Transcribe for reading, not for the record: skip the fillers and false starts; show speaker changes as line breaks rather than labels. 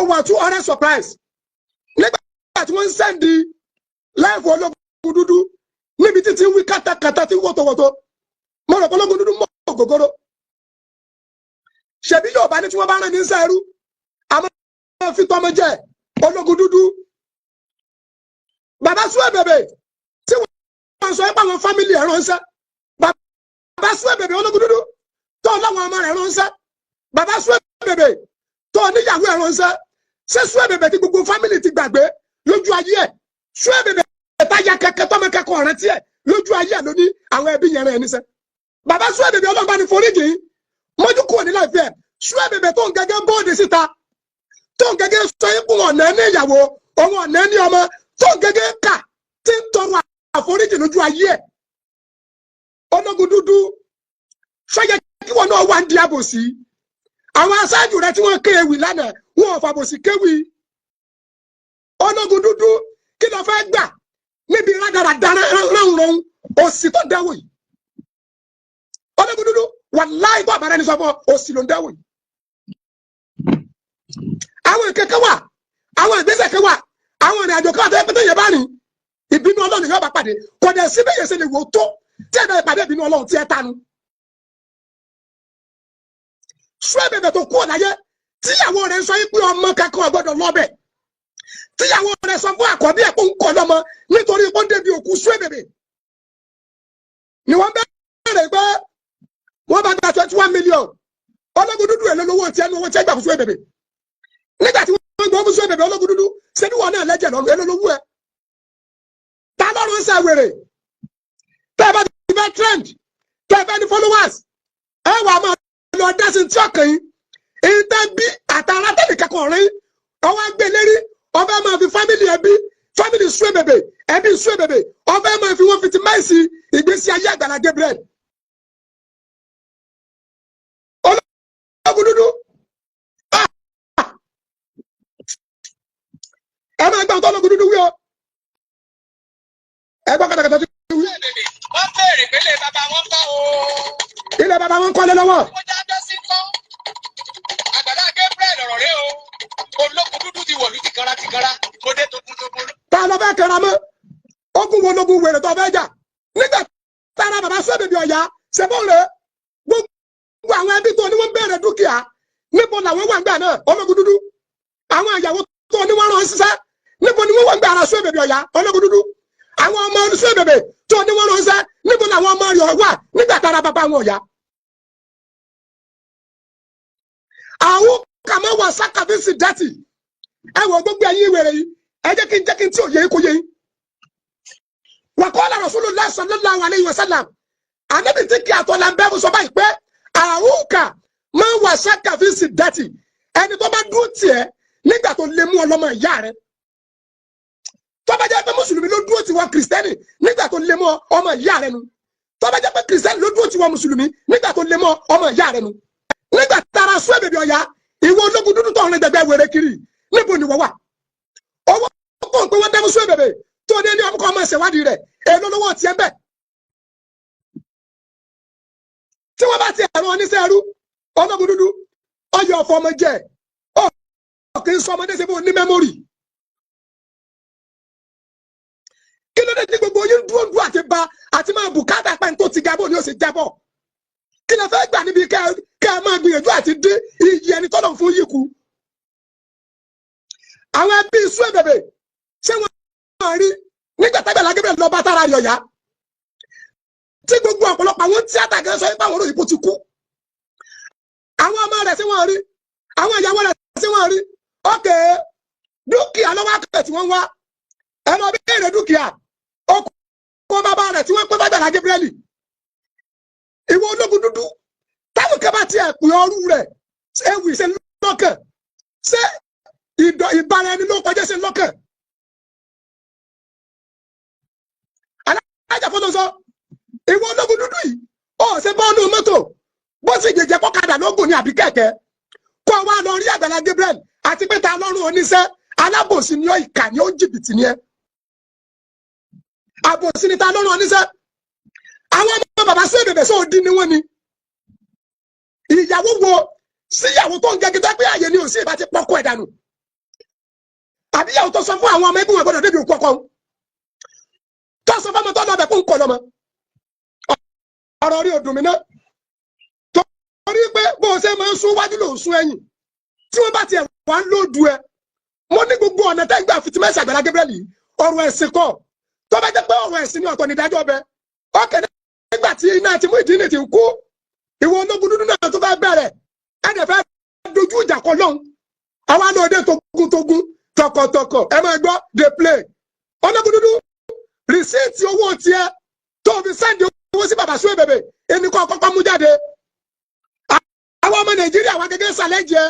wà tún ọ̀rẹ́ surprise nígbà tí wọ́n ń sẹ́ndì láìfọ ológun dúdú níbi títí wí kátàkátà tí wọ́tọ̀wọ́tọ̀ mo rò pé ológun dúdú mọ́ ògógóró ṣebí yóò bá ní tí wọ́n bá rán ní sẹ́rú àmọ́ fi tọ́mọ jẹ́ ológun dúdú bàbá Suwe Bebe tí wọ́n sọ pé àwọn fámìlì ẹ̀ ránṣẹ́ bàbá Suwe Bebe ológun dúdú tó láwọn ọmọ rẹ̀ ránṣẹ́ bàbá Suwe Bebe tó níyàwó ẹ̀ ránṣẹ́ ṣé Suwe Bebe tí gbogbo fámìlì ti gbàgbé lójú ayé ẹ̀ Suwe Bebe táyà kẹ̀kẹ́ tọ́mọ kẹ́kọ̀ọ́ rẹ̀ tiẹ̀ lójú ayé ẹ̀ ló ní àwọn ẹbí yẹn rẹ̀ níṣẹ́ bàbá Suwe Bebe ọlọ́ba ní foríjì mọ́jú kúrò ní láìpẹ́ Suwe Bebe tó ń gẹ́gẹ́ bóòdì síta tó ń gẹ́gẹ́ sọ ipò ọ̀nà ní ìyàwó òun ọ̀nà ní ọmọ tó ń gẹ́gẹ́ kà tí ń tọrọ àforíjì lójú ayé ẹ̀ ológun dúdú fẹ́yẹ kí wọn náà wá ń di àbòsí àwọn aṣáájú rẹ tí wọ́n kéwì lánàá wọn ò fàbòsí kéwì ológun dúdú kí ló fẹ́ gbà níbi rádaràdà ránran òsì tó dẹ́wò yìí ológun dúdú wàláì bọ́ àbára ẹni sọ fún òsì ló ń dẹ́wò yìí àwọn ìkẹ́kẹ́ wà àwọn ìgbésẹ̀ kẹ́ wà àwọn ìrìn àjò káwà tó yẹ pé téèyàn bá rìn ìbínú Ọlọ́run yóò bá pàdé kò dẹ̀ síbẹ̀ yẹn ṣe lè wò tó tí ẹ̀ bá pàdé ìbínú Ọlọ́run tí ẹ tánu. Suwe Bebe tó kú ọ̀láyé tíyàwó rẹ̀ sọ pé ọmọ kankan gbọ́dọ̀ lọ́bẹ̀ tíyàwó rẹ̀ sọ fún àkọ́bí ẹ̀ kó ń kọ́ lọ́mọ nítorí ó ń débi òkú Suwe Bebe ni wọ́n bẹ̀rẹ̀ pé wọ́n bá gba 21 million ológun dúdú ẹ̀ lọ́wọ́ tí ẹnu owó tí ẹ gbà fún Suwe Bebe nígbà tí wọ́n gbọ́ fún Suwe Bebe ológun dúdú ṣé ní wọn náà lẹ́jẹ̀ lọ́rùn ẹ lọ́wọ́ ẹ ta lọ́rùn ń ṣàwèrè tẹ́ ẹ bá ti fẹ́ trend tẹ́ ẹ fẹ́ ní followers ẹ wà máa lọ dẹ́sìn tí ọkàn yín èyí tẹ́ bí àtàrà tẹ́lẹ̀ kẹ́kọ̀ọ́ rí ọwọ́ gbé lérí ọfẹ́ máa fi family Suwe Bebe ẹbí Suwe Bebe ọfẹ́ máa fi wọ́n fitimáìsì ìgbésí ayé Àgbàlá Gabriel ológun dúdú ẹ máa gbà ọ̀tọ̀ ológun dúdú wí ọ ẹ gbọ́ kàtàkàtà tí wí.
wọ́n béèrè pé ilé bàbá wọn kọ́ o.
ilé bàbá wọn kọ́ lé lọ́wọ́.
wọ́n já dọ́ sí kọ́. Àgbàlá Gabriel ọ̀rọ̀ rẹ o. ológun dúdú ti wọ̀lú tìkára mo dé tókun.
ta ló fẹ́ kẹra mọ́ ogun wo lógun wèrè tó fẹ́ jà nígbà tára bàbá Suwe Bebe ọ̀yá ṣẹ́fọ́ rẹ̀ gbogbo àwọn ẹbí tó ní wọ́n bẹ̀rẹ̀ dúkìá níbo làwọn wà ń gbà náà ológun dúdú àwọn ìyàwó tó ní wọ́n rán ṣiṣẹ́ níbo ni wọ́n wà ń gbà ara Suwe Bebe ọ̀yá ológun dúdú àwọn ọmọ Suwe Bebe tó ní wọ́n rán ṣiṣẹ́ níbo làwọn ọmọ rẹ̀ wà nígbà tára bàbá wọn ọ̀yá. àwọn kàmọ́ wà sákàbísì dẹ́tì ẹ wọ gbogbo ẹ̀yin ìwèrè yìí ẹ jẹ́ kí n tí ò yẹ kó yẹ yín. wa qala Rasulullah sallallahu alayhi wa sallam ànábì tí kí àtọ̀ là ń bẹ́ẹ̀ sọ báyìí pé àwọn kà máa wà sákàbísì dẹ́tì ẹni tó bá dúró tiẹ̀ nígbà tó lè mú ọlọ́mọ ìyá rẹ̀ tó bá jẹ́ pé mùsùlùmí ló dúró tiwọn kìrìsìtẹ́nì nígbà tó lè mú ọmọ ìyá rẹ̀ nu tó bá jẹ́ pé kìrìsìtẹ́nì ló dúró tiwọn mùsùlùmí nígbà tó lè mú ọmọ ìyá rẹ̀ nu nígbà tára Suwe Bebe ọ̀yá ìwọ ológun dúdú tó ń rìn gbẹgbẹ wèrè kiri níbo ni wọ́n wà owó kò ń pé wọ́n dẹ́mu Suwe Bebe tó dé ní ọkọ̀ ọmọ ìṣèwádìí rẹ̀ èlò lówó tiẹ̀ bẹ́ẹ̀ tí wọ́n bá ti ẹ̀rọ oníṣẹ́ ẹrú ológun dúdú ọyọ ọ̀fọ̀ ọmọ jẹ́ kì í sọ ọmọdé ṣe fún ní mẹ́mórì kí ló dé tí gbogbo yín dúró àti máa bùkátà pẹ́ tó ti jábọ̀ ni ó sì jábọ̀ kí ló fẹ́ gbà níbi kẹ́ ẹ máa gbìyànjú àti dé iyì ẹni tọ́lọ̀ fún yìí kú. àwọn ẹbí Suwe Bebe ṣé wọ́n rí nígbà t'Àgbàlá Gabriel lọ bá tára yọ̀yá tí gbogbo ọ̀pọ̀lọpọ̀ àwọn tíátà kan sọ pé àwọn olóyìnbó ti kú. àwọn ọmọ rẹ̀ sí wọ́n rí àwọn ìyàwó rẹ̀ sí wọ́n rí ókè dúkìá lọ́wọ́ akẹ́kọ̀ọ́ tí wọ́n wá ẹ lọ bí èrè dúkìá ọkọ̀ bàbá rẹ̀ tí wọ́n pẹ́ b'Àgbàlá Gabriel ìwọ ológun dúdú táwọn kẹfà tí ẹ pè ọrú rẹ̀ ewì ṣe lọ́kàn ṣé ìbára ẹni ló kọjá ṣe lọ́kàn. alájà fọlọ sọ ìwọ ológun dúdú yìí ó ṣe bọ́ọ̀lù mọ́tò bó sì jẹjẹ kọ́kadà lógún ní àbí kẹ̀kẹ́ kó wá lọ rí Àgbàlá Gabriel àti pé ta lọ́rùn oníṣẹ́ alábòsí ni ó ìkà ni ó jìbìtì ni ẹ àbòsí ni ta lọ́rùn oníṣẹ́ àwọn ọmọ bàbá Suwe Bebe sọ òdi ni wọ́n ni ìyàwó wo síyàwó tó ń gẹ́gẹ́ tó pé àyè ni ò sí ìbá ti pọ́kọ́ ẹ̀ dànù àbíyàwó tó sọ fún àwọn ọmọ ẹgbẹ́ wọn gbọ́dọ̀ débi òkú ọkọ tó sọ fún ọmọ tó lọ bẹ̀ kó ń kọ lọ́mọ ọ̀rọ̀ rí odùn mi náà torí pé bó o ṣe máa ń sún wájú ló ń sún ẹ̀yìn tí wọ́n bá tiẹ̀ wá ń lòdù ẹ mo ní gbogbo ọ̀nà tẹ́ ń gbà fi ti mẹ́sì Àgbàlá Gabriel yìí ọ̀rọ̀ ẹ̀sìn kọ́ tó bá jẹ́ pé ọ̀rọ̀ ẹ̀sìn ni ọ̀tọ̀ ní ìdájọ́ ọbẹ̀ ọ̀kẹ́ nígbà tí iná ti mú ìdílé ti ń kú ìwọ ológun dúdú náà tó bá bẹ̀rẹ̀ ẹ̀dẹ̀ fẹ́ dojú ìjà kọ lọ́hùn àwa náà dé togun tọkọtọkọ ẹ máa gbọ́ dey play ológun dúdú rìsíìtì owó tiẹ̀ tó fi sẹ́ndì owó sí bàbá Suebebe ẹni kọ́ kọ́kọ́ mú jáde àwọn ọmọ Nàìjíríà wa gẹ́gẹ́ sàlẹ̀ jẹ́